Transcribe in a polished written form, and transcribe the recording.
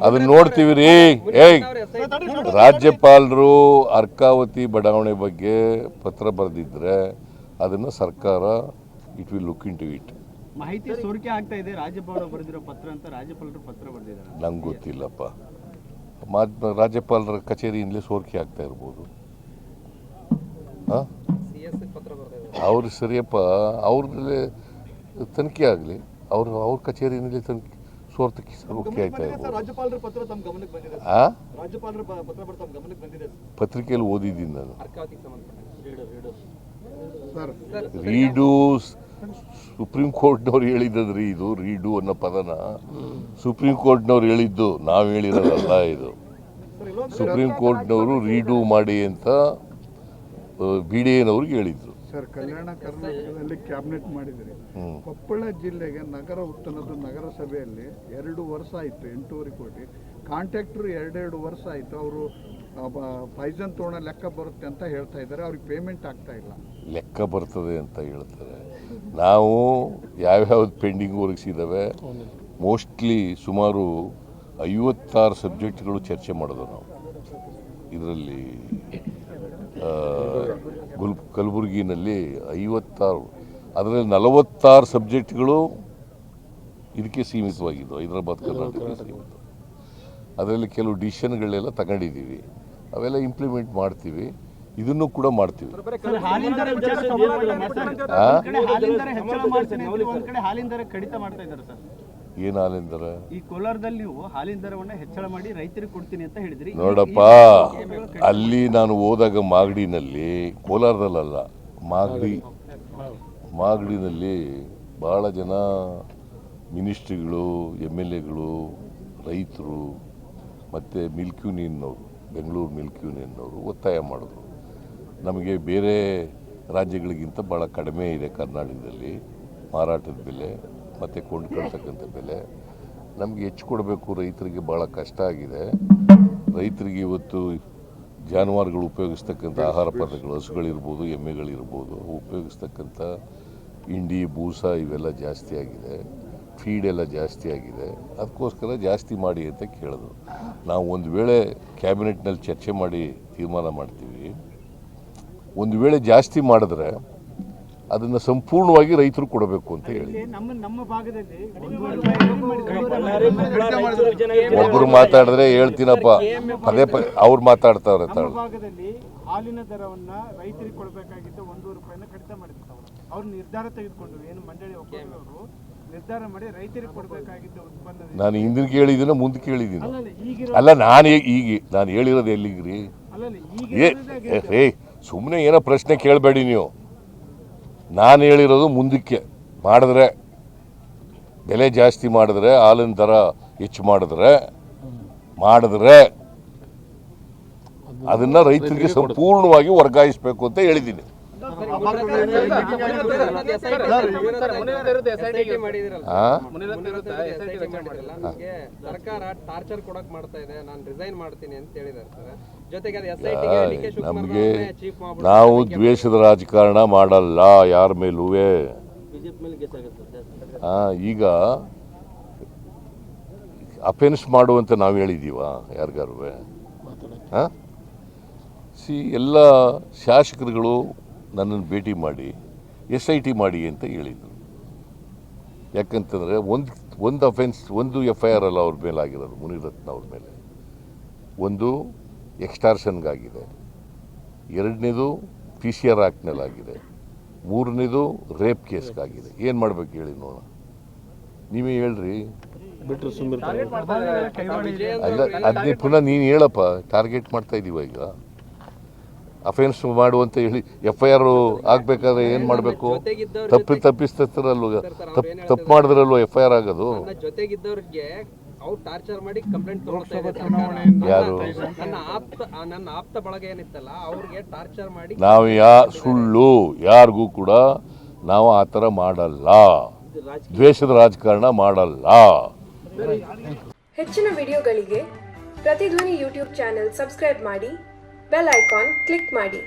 ಅದನ್ನ ನೋಡ್ತೀವಿ ರೀ. ರಾಜ್ಯಪಾಲರು ಅರ್ಕಾವತಿ ಬಡಾವಣೆ ಬಗ್ಗೆ ಪತ್ರ ಬರೆದಿದ್ರೆ ಅದನ್ನು ಸರ್ಕಾರ it will look into it. ಮಾಹಿತಿ ಸೋರಿಕೆ ಆಗ್ತಾ ಇದೆ, ರಾಜ್ಯಪಾಲರು ಬರೆದಿರೋ ಪತ್ರ ಅಂತ ರಾಜ್ಯಪಾಲರು ಪತ್ರ ಬರೆದಿದ್ದಾರೆ. ನಂಗೆ ಗೊತ್ತಿಲ್ಲಪ್ಪ, ರಾಜ್ಯಪಾಲರ ಕಚೇರಿಯಿಂದಲೇ ಸೋರಿಕೆ ಆಗ್ತಾ ಇರ್ಬೋದು. ಅವ್ರು ಸರಿಯಪ್ಪ, ಅವ್ರದ್ದೇ ತನಿಖೆ ಆಗಲಿ, ಅವ್ರ ಕಚೇರಿಯಿಂದಲೇ ತನಿಖೆ ಸೋರಿಕೆ ಆಗ್ತಾ ಇರ್ಬೋದು. ಪತ್ರಿಕೆಯಲ್ಲಿ ಓದಿದ್ದೀನಿ ನಾನು. ರೀಡು ಸುಪ್ರೀಂ ಕೋರ್ಟ್ನವ್ರು ಹೇಳಿದ್ರಿ, ಇದು ರೀಡು ಅನ್ನೋ ಪದನ ಸುಪ್ರೀಂ ಕೋರ್ಟ್ನವ್ರು ಹೇಳಿದ್ದು, ನಾವು ಹೇಳಿರೋದಲ್ಲ. ಇದು ಸುಪ್ರೀಂ ಕೋರ್ಟ್ನವರು ರೀಡು ಮಾಡಿ ಅಂತ BDAನವ್ರಿಗೆ ಹೇಳಿದ್ರು. ಸರ್, ಕಲ್ಯಾಣ ಕರ್ನಾಟಕದಲ್ಲಿ ಕ್ಯಾಬಿನೆಟ್ ಮಾಡಿದ್ರಿ. ಕೊಪ್ಪಳ ಜಿಲ್ಲೆಗೆ ನಗರ ಉತ್ಥಾನದ ನಗರಸಭೆಯಲ್ಲಿ 2 ವರ್ಷ ಆಯಿತು, 8.5 ಕೋಟಿ. ಕಾಂಟ್ರಾಕ್ಟರ್ 2 ವರ್ಷ ಆಯಿತು. ಅವರು ಫೈಜನ್ ತೋಣ ಲೆಕ್ಕ ಬರುತ್ತೆ ಅಂತ ಹೇಳ್ತಾ ಇದ್ದಾರೆ. ಅವ್ರಿಗೆ ಪೇಮೆಂಟ್ ಆಗ್ತಾ ಇಲ್ಲ. ಲೆಕ್ಕ ಬರ್ತದೆ ಅಂತ ಹೇಳ್ತಾರೆ. ನಾವು ಯಾವ್ಯಾವ್ದು ಪೆಂಡಿಂಗ್ ಒದಗಿಸಿದ್ದಾವೆ, ಮೋಸ್ಟ್ಲಿ ಸುಮಾರು 56 ಸಬ್ಜೆಕ್ಟ್ಗಳು ಚರ್ಚೆ ಮಾಡೋದು ನಾವು. ಇದರಲ್ಲಿ ಕಲಬುರಗಿನಲ್ಲಿ 56, ಅದರಲ್ಲಿ 46 ಸಬ್ಜೆಕ್ಟ್ಗಳು ಇದಕ್ಕೆ ಸೀಮಿತವಾಗಿದ್ದು, ಹೈದರಾಬಾದ್ ಕರ್ನಾಟಕಕ್ಕೆ ಸೀಮಿತ. ಅದರಲ್ಲಿ ಕೆಲವು ಡಿಸಿಷನ್ಗಳೆಲ್ಲ ತಗೊಂಡಿದ್ದೀವಿ, ಅವೆಲ್ಲ ಇಂಪ್ಲಿಮೆಂಟ್ ಮಾಡ್ತೀವಿ. ಇದನ್ನು ಕೂಡ ಮಾಡ್ತೀವಿ. ಏನು ಹಾಲಿನ ದರ? ಈ ಕೋಲಾರದಲ್ಲಿ ನೀವು ಹಾಲಿನ ದರವನ್ನು ಹೆಚ್ಚಳ ಮಾಡಿ ರೈತರಿಗೆ ಕೊಡ್ತೀನಿ ಅಂತ ಹೇಳಿದ್ರಿ. ನೋಡಪ್ಪ, ಅಲ್ಲಿ ನಾನು ಹೋದಾಗ ಮಾಗಡಿನಲ್ಲಿ, ಕೋಲಾರದಲ್ಲ, ಮಾಗಡಿನಲ್ಲಿ ಭಾಳ ಜನ ಮಿನಿಸ್ಟ್ರಿಗಳು, MLAಗಳು, ರೈತರು ಮತ್ತು ಮಿಲ್ಕ್ ಯೂನಿಯನ್ನವರು, ಬೆಂಗಳೂರು ಮಿಲ್ಕ್ ಯೂನಿಯನ್ನವರು ಒತ್ತಾಯ ಮಾಡಿದ್ರು. ನಮಗೆ ಬೇರೆ ರಾಜ್ಯಗಳಿಗಿಂತ ಭಾಳ ಕಡಿಮೆ ಇದೆ ಕರ್ನಾಟಕದಲ್ಲಿ ಮಾರಾಟದ ಬೆಲೆ ಮತ್ತು ಕೊಂಡ್ಕೊಳ್ತಕ್ಕಂಥ ಬೆಲೆ. ನಮಗೆ ಹೆಚ್ಚು ಕೊಡಬೇಕು, ರೈತರಿಗೆ ಭಾಳ ಕಷ್ಟ ಆಗಿದೆ. ರೈತರಿಗೆ ಇವತ್ತು ಜಾನುವಾರುಗಳು ಉಪಯೋಗಿಸ್ತಕ್ಕಂಥ ಆಹಾರ ಪದಾರ್ಥಗಳು, ಹಸುಗಳಿರ್ಬೋದು, ಎಮ್ಮೆಗಳಿರ್ಬೋದು, ಉಪಯೋಗಿಸ್ತಕ್ಕಂಥ ಹಿಂಡಿ, ಬೂಸ ಇವೆಲ್ಲ ಜಾಸ್ತಿ ಆಗಿದೆ, ಫೀಡ್ ಎಲ್ಲ ಜಾಸ್ತಿ ಆಗಿದೆ. ಅದಕ್ಕೋಸ್ಕರ ಜಾಸ್ತಿ ಮಾಡಿ ಅಂತ ಕೇಳಿದ್ರು. ನಾವು ಒಂದು ವೇಳೆ ಕ್ಯಾಬಿನೆಟ್ನಲ್ಲಿ ಚರ್ಚೆ ಮಾಡಿ ತೀರ್ಮಾನ ಮಾಡ್ತೀವಿ. ಒಂದು ವೇಳೆ ಜಾಸ್ತಿ ಮಾಡಿದ್ರೆ ಅದನ್ನು ಸಂಪೂರ್ಣವಾಗಿ ರೈತರು ಕೊಡಬೇಕು ಅಂತ ಹೇಳಿ. ಒಬ್ಬರು ಮಾತಾಡಿದ್ರೆ ಹೇಳ್ತೀನಪ್ಪ, ಪದೇ ಅವ್ರು ಮಾತಾಡ್ತಾವ್ರೆ. ಹಾಲಿನ ದರವನ್ನ ರೈತರಿಗೆ ಕೊಡಬೇಕಾಗಿದ್ದ 1 ರೂಪಾಯಿನ ಕಡಿತ ಮಾಡಿದ್ರು. ಅವ್ರು ನಿರ್ಧಾರ ತೆಗೆದುಕೊಂಡು, ಏನು ಮಂಡಳಿ ಒಕ್ಕೂಟದವರು ನಿರ್ಧಾರ ಮಾಡಿ ರೈತರಿಗೆ ಕೊಡಬೇಕಾಗಿದ್ದ ಉತ್ಪನ್ನ. ನಾನು ಹಿಂದಿನ ಕೇಳಿದ್ದೀನ, ಮುಂದೆ ಕೇಳಿದ್ದೀನಿ. ಅಲ್ಲ, ನಾನು ಹೇಳಿರೋದು ಎಲ್ಲಿಗ್ರಿ? ಸುಮ್ಮನೆ ಏನೋ ಪ್ರಶ್ನೆ ಕೇಳಬೇಡಿ ನೀವು. ನಾನು ಹೇಳಿರೋದು ಮುಂದಕ್ಕೆ ಮಾಡಿದ್ರೆ, ಬೆಲೆ ಜಾಸ್ತಿ ಮಾಡಿದ್ರೆ, ಹಾಲಿನ ದರ ಹೆಚ್ಚು ಮಾಡಿದ್ರೆ ಅದನ್ನು ರೈತರಿಗೆ ಸಂಪೂರ್ಣವಾಗಿ ವರ್ಗಾಯಿಸಬೇಕು ಅಂತ ಹೇಳಿದ್ದೀನಿ. ನಮಗೆ ನಾವು ದ್ವೇಷದ ರಾಜಕಾರಣ ಮಾಡಲ್ಲ ಯಾರ ಮೇಲೂ. ಈಗ ಅಫೆನ್ಸ್ ಮಾಡುವಂತ ನಾವು ಹೇಳಿದೀವ ಯಾರಿಗಾರು? ಎಲ್ಲ ಶಾಸಕರುಗಳು ನನ್ನನ್ನು ಭೇಟಿ ಮಾಡಿ SIT ಮಾಡಿ ಅಂತ ಹೇಳಿದರು. ಯಾಕಂತಂದರೆ ಒಂದು ಅಫೆನ್ಸ್, ಒಂದು FIR ಅಲ್ಲ ಅವ್ರ ಮೇಲೆ ಆಗಿರೋದು, ಮುನಿರತ್ನ ಅವ್ರ ಮೇಲೆ. ಒಂದು ಎಕ್ಸ್ಟಾರ್ಷನ್ಗಾಗಿದೆ, 2ನೇದು PCR ಆ್ಯಕ್ಟ್ನಲ್ಲಾಗಿದೆ, 3ನೇದು ರೇಪ್ ಕೇಸ್ಗಾಗಿದೆ. ಏನು ಮಾಡ್ಬೇಕು ಹೇಳಿ ನೋಡೋಣ, ನೀವೇ ಹೇಳ್ರಿ. ಅಲ್ಲ, ಅದನ್ನೇ ಪುನಃ ನೀನು ಹೇಳಪ್ಪ. ಟಾರ್ಗೆಟ್ ಮಾಡ್ತಾ ಇದ್ದೀವ ಈಗ, ಅಫೆನ್ಸ್ ಮಾಡುವಂತ ಹೇಳಿ FIR ಆಗ್ಬೇಕಾದ್ರೆ ಏನು ಮಾಡಬೇಕು? ತಪ್ಪಿಸ್ತರಲ್ವ, ತಪ್ಪು ಮಾಡಿದ್ರಲ್ವ FIR ಆಗೋದು. ಅವ್ರು ಟಾರ್ಚರ್ ಮಾಡಿ ಕಂಪ್ಲೇಂಟ್ ತಗೊಳ್ತಾ ಯಾರು? ನನ್ನ ಆಪ್ತ ಬಳಗ ಏನಿತ್ತಲ್ಲ, ಅವ್ರಿಗೆ ಟಾರ್ಚರ್ ಮಾಡಿ. ನಾವು ಸುಳ್ಳು ಯಾರಿಗೂ ಕೂಡ ನಾವು ಆ ಥರ ಮಾಡಲ್ಲ, ದ್ವೇಷದ ರಾಜಕಾರಣ ಮಾಡಲ್ಲ. ಹೆಚ್ಚಿನ ವಿಡಿಯೋಗಳಿಗೆ ಪ್ರತಿಧ್ವನಿ ಯೂಟ್ಯೂಬ್ ಚಾನೆಲ್ ಸಬ್ಸ್ಕ್ರೈಬ್ ಮಾಡಿ, ಬೆಲ್ ಐಕಾನ್ ಕ್ಲಿಕ್ ಮಾಡಿ.